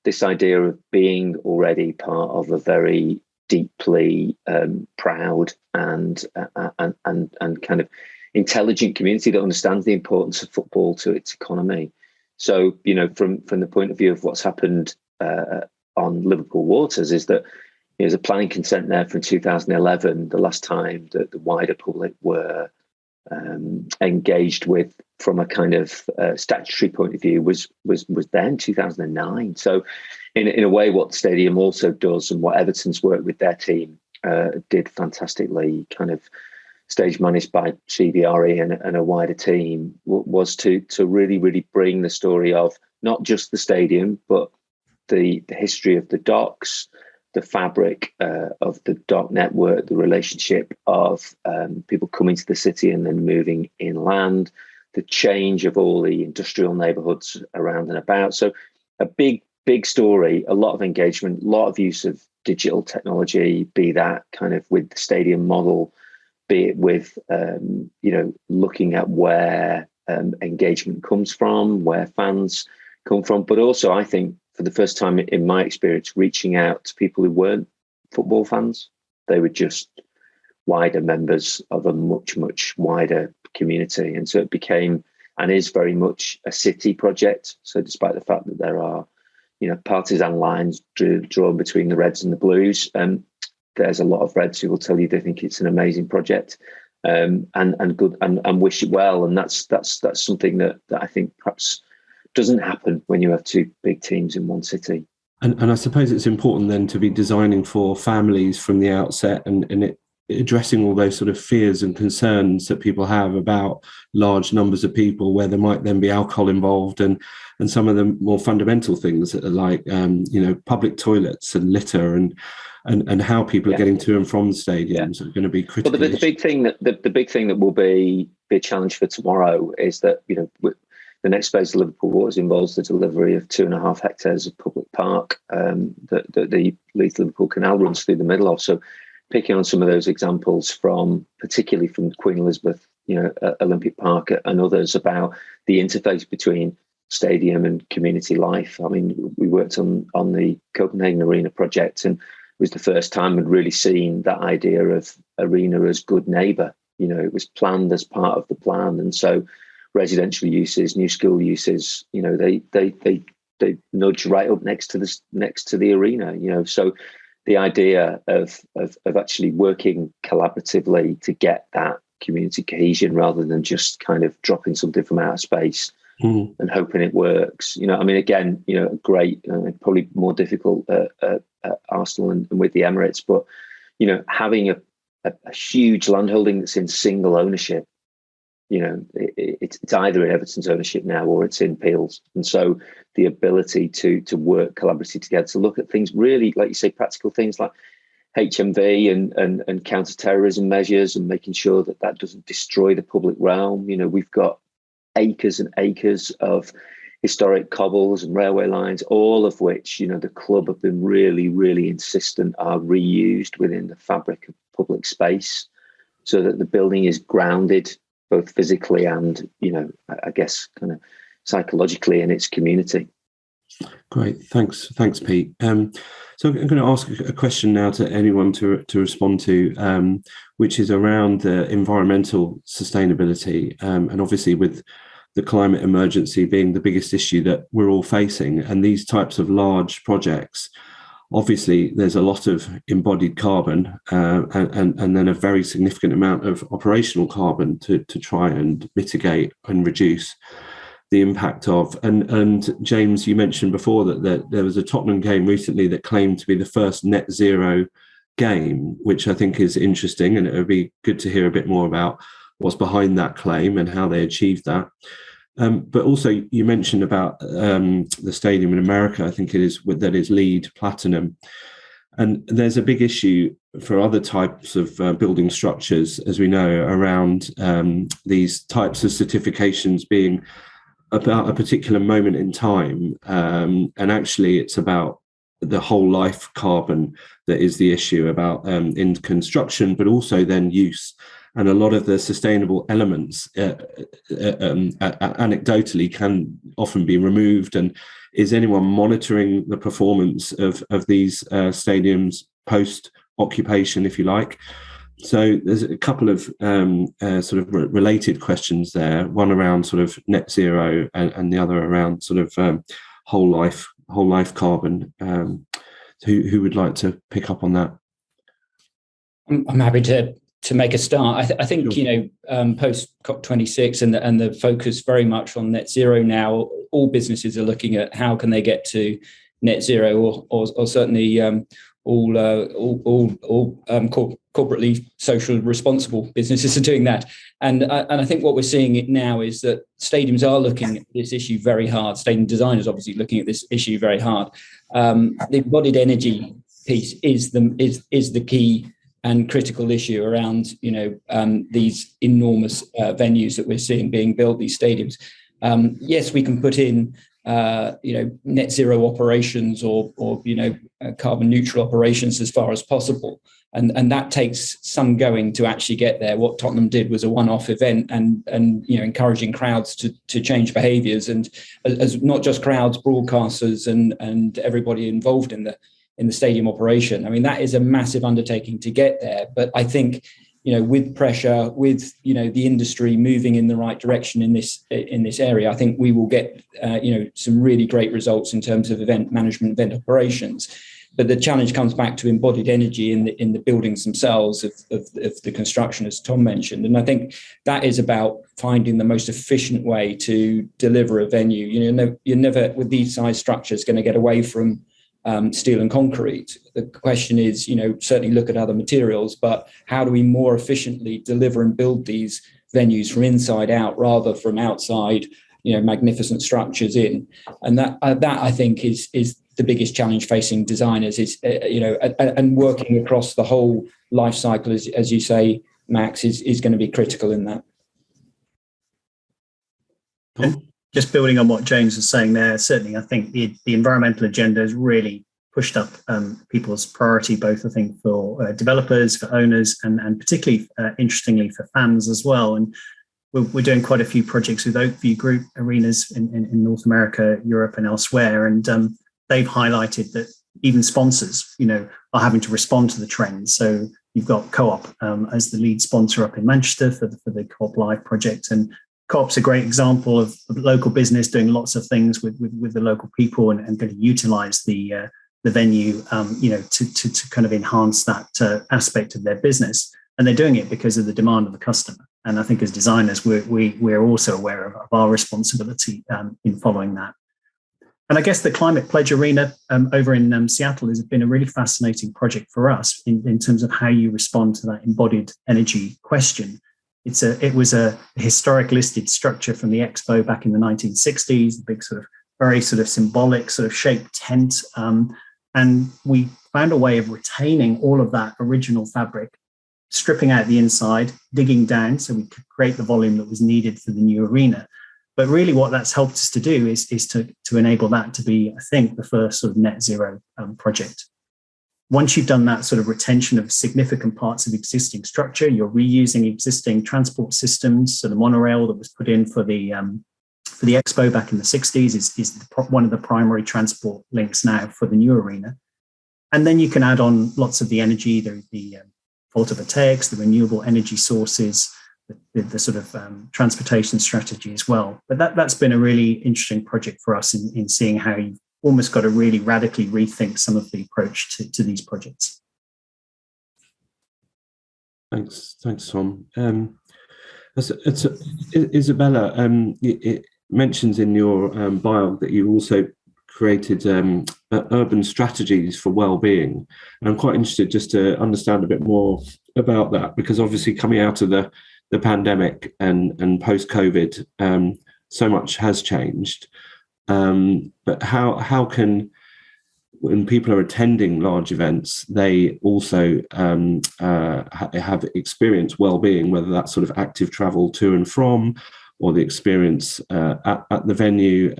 Speaker 4: this idea of being already part of a very deeply proud and kind of intelligent community that understands the importance of football to its economy. So, you know, from the point of view of what's happened on Liverpool Waters, is that there's a planning consent there from 2011, the last time that the wider public were engaged with from a kind of statutory point of view was then 2009. So in a way, what the stadium also does, and what Everton's worked with their team did fantastically, kind of stage managed by CBRE and a wider team, was to really, really bring the story of not just the stadium, but the history of the docks, the fabric of the dock network, the relationship of people coming to the city and then moving inland, the change of all the industrial neighbourhoods around and about. So a big story, a lot of engagement, a lot of use of digital technology, be that kind of with the stadium model, be it with, you know, looking at where engagement comes from, where fans come from, but also I think for the first time in my experience, reaching out to people who weren't football fans. They were just wider members of a much, much wider community. And so it became and is very much a city project. So despite the fact that there are, partisan lines drawn between the Reds and the Blues, there's a lot of Reds who will tell you they think it's an amazing project, and good, and wish it well. And that's something that I think perhaps doesn't happen when you have two big teams in one city.
Speaker 2: And I suppose it's important then to be designing for families from the outset, and addressing all those sort of fears and concerns that people have about large numbers of people, where there might then be alcohol involved, and some of the more fundamental things that are like public toilets and litter and how people are getting to and from the stadiums are going to be critical.
Speaker 4: But the big thing that will be a challenge for tomorrow is that the next phase of Liverpool Waters involves the delivery of 2.5 hectares of public park that the Leeds Liverpool Canal runs through the middle of. So, picking on some of those examples particularly from Queen Elizabeth, Olympic Park and others, about the interface between stadium and community life. I mean, we worked on the Copenhagen Arena project, and it was the first time we'd really seen that idea of arena as good neighbour. It was planned as part of the plan, and so residential uses, new school uses, they nudge right up next to the arena. So the idea of actually working collaboratively to get that community cohesion, rather than just kind of dropping something from outer space and hoping it works. Again, great, probably more difficult at Arsenal and with the Emirates, but having a huge landholding that's in single ownership. It's either in Everton's ownership now or it's in Peel's. And so the ability to work collaboratively together to look at things really, like you say, practical things like HMV and counter-terrorism measures, and making sure that doesn't destroy the public realm. We've got acres and acres of historic cobbles and railway lines, all of which, the club have been really, really insistent are reused within the fabric of public space, so that the building is grounded both physically and, I guess, kind of psychologically in its community.
Speaker 2: Great, thanks, Pete. So I'm going to ask a question now to anyone to respond to, which is around the environmental sustainability, and obviously with the climate emergency being the biggest issue that we're all facing, and these types of large projects. Obviously, there's a lot of embodied carbon and then a very significant amount of operational carbon to try and mitigate and reduce the impact of. And James, you mentioned before that there was a Tottenham game recently that claimed to be the first net zero game, which I think is interesting, and it would be good to hear a bit more about what's behind that claim and how they achieved that. But also, you mentioned about the stadium in America. I think it is that is LEED Platinum, and there's a big issue for other types of building structures, as we know, around these types of certifications being about a particular moment in time, and actually, it's about the whole life carbon that is the issue about in construction, but also then use. And a lot of the sustainable elements anecdotally can often be removed. And is anyone monitoring the performance of these stadiums post-occupation, if you like? So there's a couple of sort of related questions there, one around sort of net zero and the other around sort of whole life carbon. Who would like to pick up on that?
Speaker 3: I'm happy to make a start. I think, post COP26 and the focus very much on net zero now, all businesses are looking at how can they get to net zero, or certainly all corporately social responsible businesses are doing that. And I think what we're seeing now is that stadiums are looking at this issue very hard. Stadium designers obviously looking at this issue very hard. The embodied energy piece is the key and critical issue around, these enormous venues that we're seeing being built, these stadiums. Yes, we can put in, net zero operations or carbon neutral operations as far as possible. And that takes some going to actually get there. What Tottenham did was a one-off event and encouraging crowds to change behaviours, and as not just crowds, broadcasters and everybody involved in the stadium operation. I mean, that is a massive undertaking to get there. But I think with pressure, with the industry moving in the right direction in this area, I think we will get some really great results in terms of event management, event operations. But the challenge comes back to embodied energy in the buildings themselves of the construction, as Tom mentioned. And I think that is about finding the most efficient way to deliver a venue. You're never, with these size structures, going to get away from steel and concrete. The question is, certainly look at other materials, but how do we more efficiently deliver and build these venues from inside out rather from outside, magnificent structures in? And that I think is the biggest challenge facing designers is, and working across the whole life cycle, as you say, Max, is going to be critical in that.
Speaker 5: And just building on what James was saying there, certainly I think the environmental agenda has really pushed up people's priority, both I think for developers, for owners, and particularly interestingly for fans as well. And we're doing quite a few projects with Oakview Group arenas in North America, Europe, and elsewhere, and they've highlighted that even sponsors, are having to respond to the trends. So you've got Co-op as the lead sponsor up in Manchester for the Co-op Live project, and Co-op's a great example of local business doing lots of things with the local people and going to utilise the venue, to kind of enhance that aspect of their business. And they're doing it because of the demand of the customer. And I think as designers, we're also aware of our responsibility in following that. And I guess the Climate Pledge Arena over in Seattle has been a really fascinating project for us in terms of how you respond to that embodied energy question. It was a historic listed structure from the Expo back in the 1960s, the big sort of very sort of symbolic sort of shaped tent. And we found a way of retaining all of that original fabric, stripping out the inside, digging down so we could create the volume that was needed for the new arena. But really what that's helped us to do is to enable that to be, I think, the first sort of net zero project. Once you've done that sort of retention of significant parts of existing structure, you're reusing existing transport systems. So the monorail that was put in for the Expo back in the 60s is one of the primary transport links now for the new arena. And then you can add on lots of the energy, the photovoltaics, the renewable energy sources, the sort of transportation strategy as well. But that's been a really interesting project for us in seeing how you've almost got to really radically rethink some of the approach to these projects.
Speaker 2: Thanks, Tom. Isabella, it mentions in your bio that you also created urban strategies for well-being. And I'm quite interested just to understand a bit more about that, because obviously coming out of the pandemic and post-COVID, so much has changed. But how can, when people are attending large events, they also have experienced well-being, whether that's sort of active travel to and from, or the experience at the venue?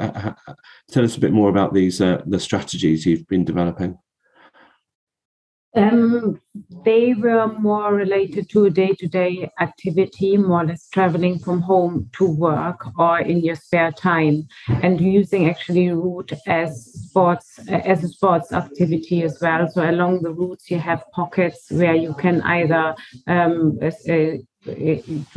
Speaker 2: Tell us a bit more about these the strategies you've been developing.
Speaker 6: They were more related to a day-to-day activity, more or less traveling from home to work or in your spare time, and using actually route as a sports activity as well. So along the routes you have pockets where you can either do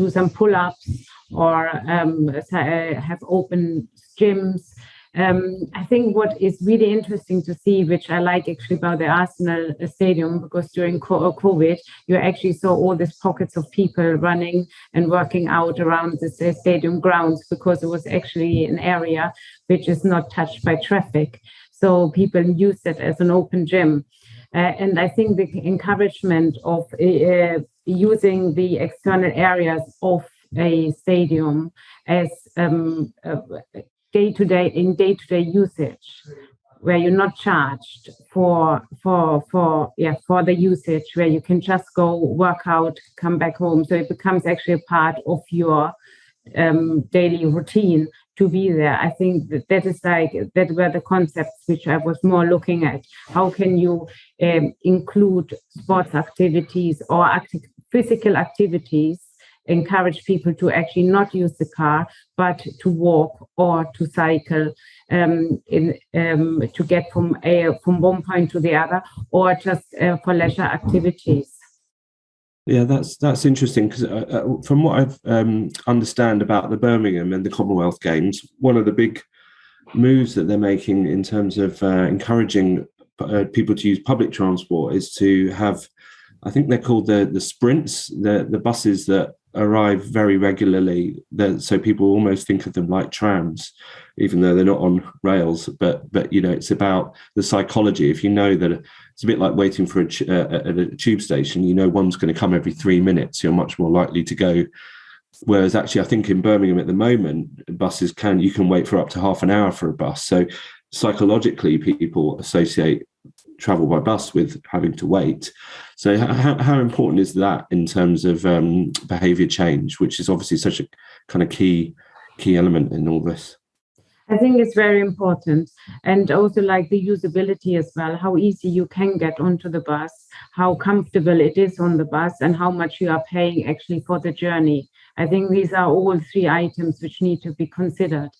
Speaker 6: some pull-ups or have open gyms. I think what is really interesting to see, which I like actually about the Arsenal Stadium, because during COVID, you actually saw all these pockets of people running and working out around the stadium grounds, because it was actually an area which is not touched by traffic. So people use it as an open gym. And I think the encouragement of using the external areas of a stadium as day-to-day usage, where you're not charged for the usage, where you can just go work out, come back home. So it becomes actually a part of your daily routine to be there. I think that were the concepts which I was more looking at. How can you include sports activities or physical activities, encourage people to actually not use the car, but to walk or to cycle to get from one point to the other, or just for leisure activities.
Speaker 2: Yeah, that's interesting, because from what I've understand about the Birmingham and the Commonwealth Games, one of the big moves that they're making in terms of encouraging people to use public transport is to have, I think they're called the sprints, the buses that arrive very regularly, so people almost think of them like trams, even though they're not on rails. But it's about the psychology. If you know that it's a bit like waiting for at a tube station, one's going to come every 3 minutes, you're much more likely to go. Whereas actually, I think in Birmingham at the moment, buses you can wait for up to half an hour for a bus. So psychologically, people associate travel by bus with having to wait. So how important is that in terms of behaviour change, which is obviously such a kind of key element in all this?
Speaker 6: I think it's very important. And also like the usability as well, how easy you can get onto the bus, how comfortable it is on the bus, and how much you are paying actually for the journey. I think these are all three items which need to be considered.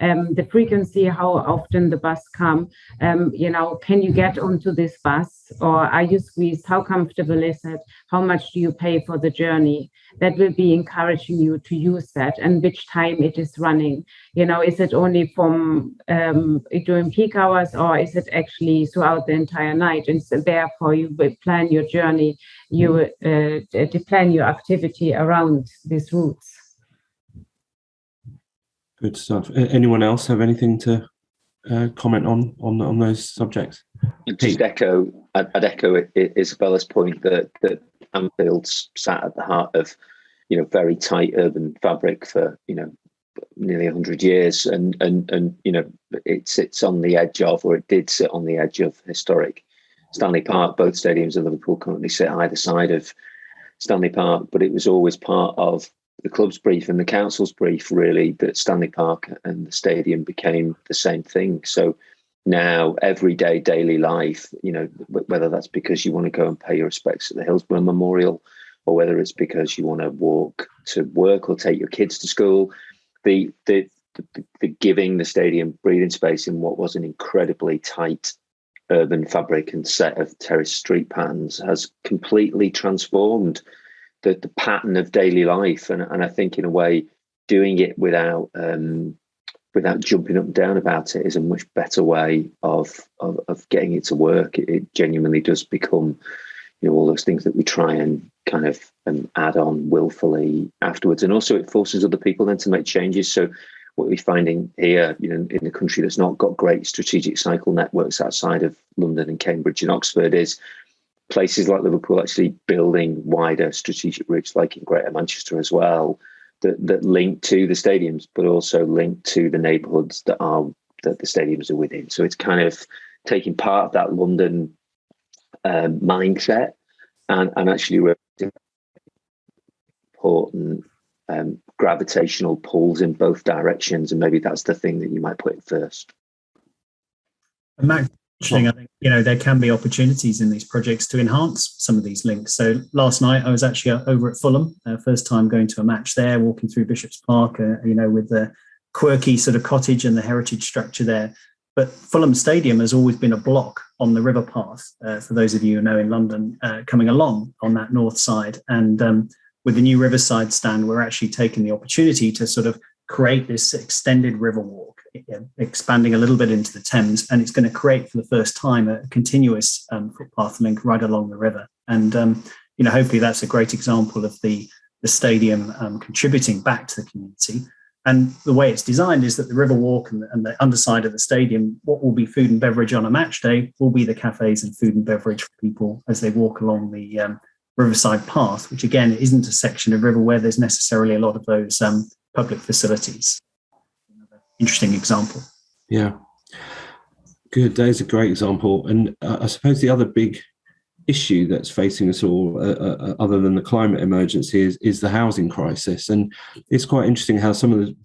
Speaker 6: The frequency, how often the bus come, can you get onto this bus, or are you squeezed? How comfortable is it? How much do you pay for the journey? That will be encouraging you to use that, and which time it is running. Is it only from during peak hours, or is it actually throughout the entire night? And so therefore you will plan your journey, you plan your activity around these routes.
Speaker 2: Good stuff. Anyone else have anything to comment on those subjects?
Speaker 4: I'd echo Isabella's point that Anfield's sat at the heart of very tight urban fabric for nearly 100 years, and it sits on the edge of, or it did sit on the edge of, historic Stanley Park. Both stadiums in Liverpool currently sit either side of Stanley Park, but it was always part of the club's brief and the council's brief, really, that Stanley Park and the stadium became the same thing. So now, everyday daily life, whether that's because you want to go and pay your respects at the Hillsborough Memorial, or whether it's because you want to walk to work or take your kids to school, the giving the stadium breathing space in what was an incredibly tight urban fabric and set of terrace street patterns has completely transformed the pattern of daily life. And I think, in a way, doing it without jumping up and down about it is a much better way of getting it to work. It genuinely does become, all those things that we try and kind of add on willfully afterwards. And also it forces other people then to make changes. So what we're finding here, in a country that's not got great strategic cycle networks outside of London and Cambridge and Oxford, is places like Liverpool actually building wider strategic routes, like in Greater Manchester as well, that link to the stadiums, but also link to the neighbourhoods that the stadiums are within. So it's kind of taking part of that London mindset and actually important gravitational pulls in both directions, and maybe that's the thing that you might put first.
Speaker 5: And Matt, I think there can be opportunities in these projects to enhance some of these links. So last night I was actually over at Fulham, first time going to a match there, walking through Bishop's Park, with the quirky sort of cottage and the heritage structure there. But Fulham Stadium has always been a block on the river path, for those of you who know in London, coming along on that north side. And with the new Riverside stand, we're actually taking the opportunity to sort of create this extended river walk, expanding a little bit into the Thames, and it's going to create for the first time a continuous footpath link right along the river. And hopefully that's a great example of the stadium contributing back to the community. And the way it's designed is that the river walk and the underside of the stadium, what will be food and beverage on a match day, will be the cafes and food and beverage for people as they walk along the Riverside Path, which again isn't a section of river where there's necessarily a lot of those public facilities. Interesting example.
Speaker 2: Yeah, good. That is a great example. And I suppose the other big issue that's facing us all, other than the climate emergency, is the housing crisis. And it's quite interesting how some of the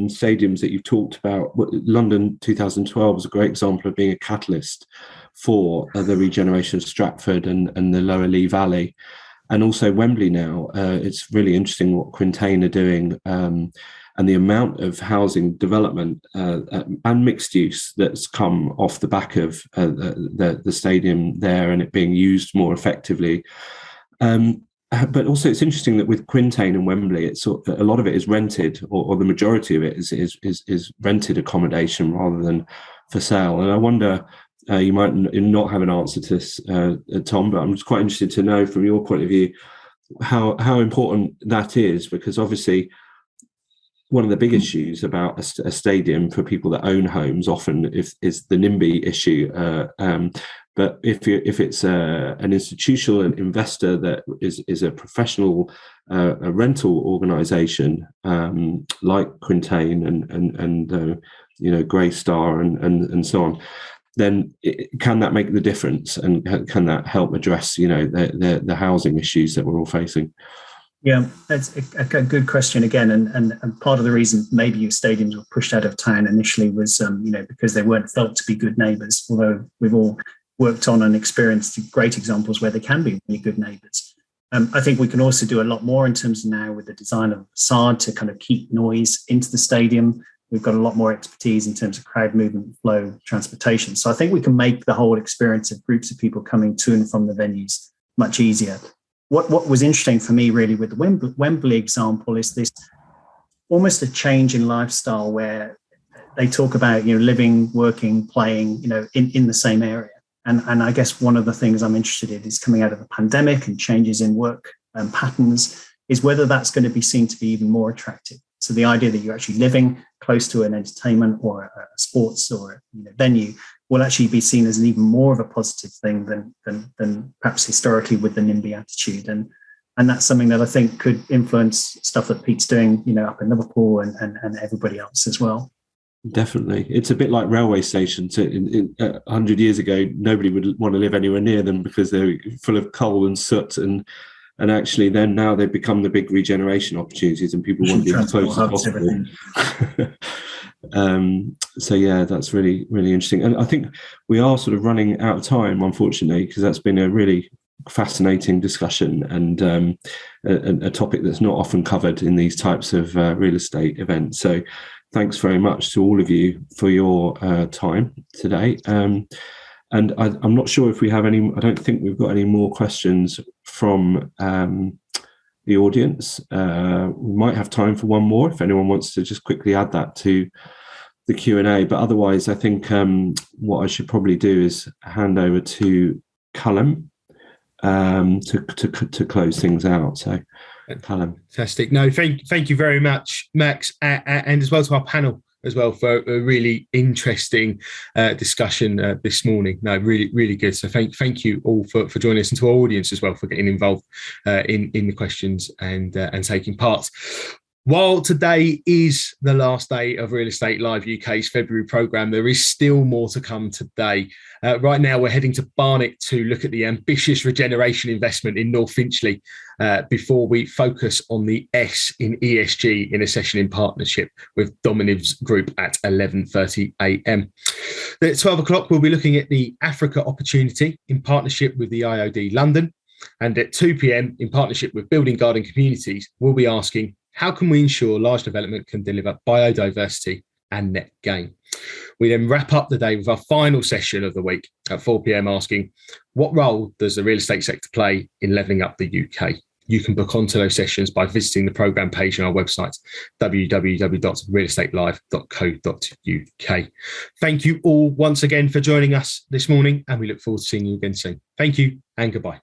Speaker 2: stadiums that you've talked about, London 2012 was a great example of being a catalyst for the regeneration of Stratford and the Lower Lee Valley. And also Wembley now. It's really interesting what Quintain are doing, and the amount of housing development and mixed use that's come off the back of the stadium there, and it being used more effectively. But also, it's interesting that with Quintain and Wembley, it's a lot of it is rented, or the majority of it is rented accommodation rather than for sale. And I wonder, you might not have an answer to this, Tom, but I'm just quite interested to know from your point of view how important that is, because obviously one of the big issues about a stadium for people that own homes often is the NIMBY issue. But if it's an institutional investor that is a professional a rental organisation like Quintain and Grey Star and so on, then can that make the difference, and can that help address the housing issues that we're all facing?
Speaker 5: Yeah, that's a good question again, and part of the reason maybe stadiums were pushed out of town initially was because they weren't felt to be good neighbours. Although we've all worked on and experienced great examples where they can be really good neighbours. I think we can also do a lot more in terms of now with the design of the facade to kind of keep noise into the stadium. We've got a lot more expertise in terms of crowd movement, flow, transportation. So I think we can make the whole experience of groups of people coming to and from the venues much easier. What was interesting for me really with the Wembley example is this almost a change in lifestyle where they talk about living, working, playing in the same area. And I guess one of the things I'm interested in is coming out of the pandemic and changes in work patterns is whether that's going to be seen to be even more attractive. So the idea that you're actually living close to an entertainment or a sports or venue will actually be seen as an even more of a positive thing than perhaps historically with the NIMBY attitude. And that's something that I think could influence stuff that Pete's doing, up in Liverpool and everybody else as well.
Speaker 2: Definitely. It's a bit like railway stations. 100 years ago, nobody would want to live anywhere near them because they're full of coal and soot, and actually then now they've become the big regeneration opportunities and people want to be as close as possible. So yeah, that's really, really interesting. And I think we are sort of running out of time, unfortunately, because that's been a really fascinating discussion and a topic that's not often covered in these types of real estate events. So thanks very much to all of you for your time today. And I'm not sure if we have any, I don't think we've got any more questions from the audience. We might have time for one more if anyone wants to just quickly add that to the Q&A. But otherwise, I think what I should probably do is hand over to Callum to close things out. So Callum.
Speaker 1: Fantastic. No, thank you very much, Max, and as well to our panel as well for a really interesting discussion this morning. No, really, really good. So thank you all for joining us, and to our audience as well for getting involved in the questions and taking part. While today is the last day of Real Estate Live UK's February programme, there is still more to come today. Right now, we're heading to Barnet to look at the ambitious regeneration investment in North Finchley before we focus on the S in ESG in a session in partnership with Dominiv's Group at 11:30 a.m. At 12 o'clock, we'll be looking at the Africa opportunity in partnership with the IOD London. And at 2 p.m, in partnership with Building Garden Communities, we'll be asking, how can we ensure large development can deliver biodiversity and net gain? We then wrap up the day with our final session of the week at 4 p.m, asking, what role does the real estate sector play in levelling up the UK? You can book onto those sessions by visiting the programme page on our website, www.realestatelive.co.uk. Thank you all once again for joining us this morning, and we look forward to seeing you again soon. Thank you and goodbye.